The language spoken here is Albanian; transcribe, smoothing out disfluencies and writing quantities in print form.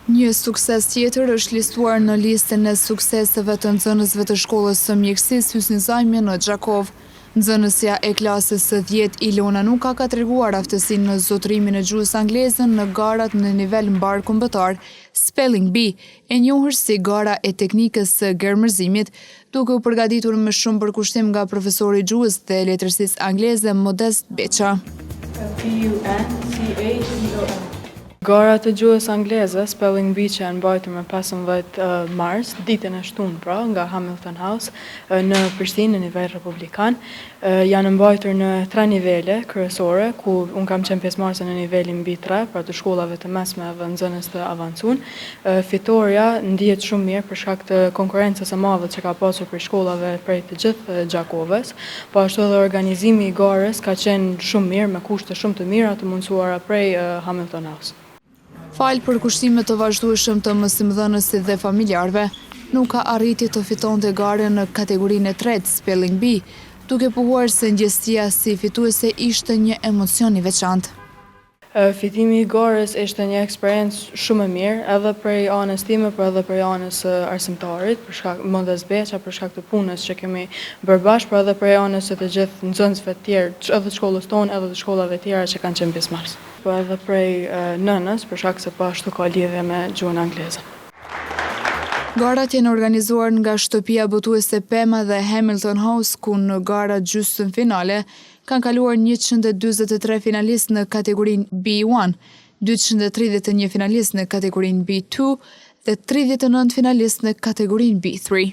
Një sukses tjetër është listuar në listën e sukseseve të nxënësve të shkollës së mjekësisë Hysni Zajmi në Gjakov. Nxënësja e klasës së 10 Ilona Nuka ka treguar aftësinë në zotërimin e gjuhës angleze në garat në nivel mbar kombëtar, Spelling Bee, e njohur si gara e teknikës së gërmërzimit, duke u përgatitur me shumë përkushtim nga profesori i gjuhës dhe letërsisë angleze Modest Beqa. Gara të gjuhës angleze, Spelling Bee, që janë mbajtur me 15 mars, ditën e shtunë pra, nga Hamilton House, në Prishtinë në nivel republikan, janë mbajtur në 3 nivele kryesore, ku unë kam qenë pjesëmarrëse në nivelin B3, pra të shkollave të mesme dhe nxënës të avancuar. Fitoria ndihet shumë mirë për shkak të konkurrencës së madhe që ka pasur për shkollave prej të gjithë Gjakovës, po ashtu edhe organizimi i garës ka qenë shumë mirë, me kushte shumë të mira të mundsuara prej Hamilton House. Falë për kushtimet të vazhdueshëm të mësimdhënësit dhe familjarëve, Nuka arriti të fitonte garën në kategorinë e tretë Spelling Bee, duke pohuar se ndjesia si fituese ishte një emocion i veçantë. Fitimi i garës ishte një eksperiencë shumë e mirë, edhe prej anës time, por edhe prej anës arsimtarit, për shkak Modest Beqa, për shkak të punës që kemi bërë bashkë, por edhe prej anës të gjithë nxënësve të tjerë, edhe të shkollës tonë, edhe të shkollave tjera që kanë qenë pjesëmarrës. Po edhe prej nënës, për shkak se po ashtu ka lidhje me gjuhën angleze. Garat janë organizuar nga shtëpia botuese Pema dhe Hamilton House, ku në garat gjysmë finale kanë kaluar 143 finalistë në kategorinë B1, 231 finalistë në kategorinë B2 dhe 39 finalistë në kategorinë B3.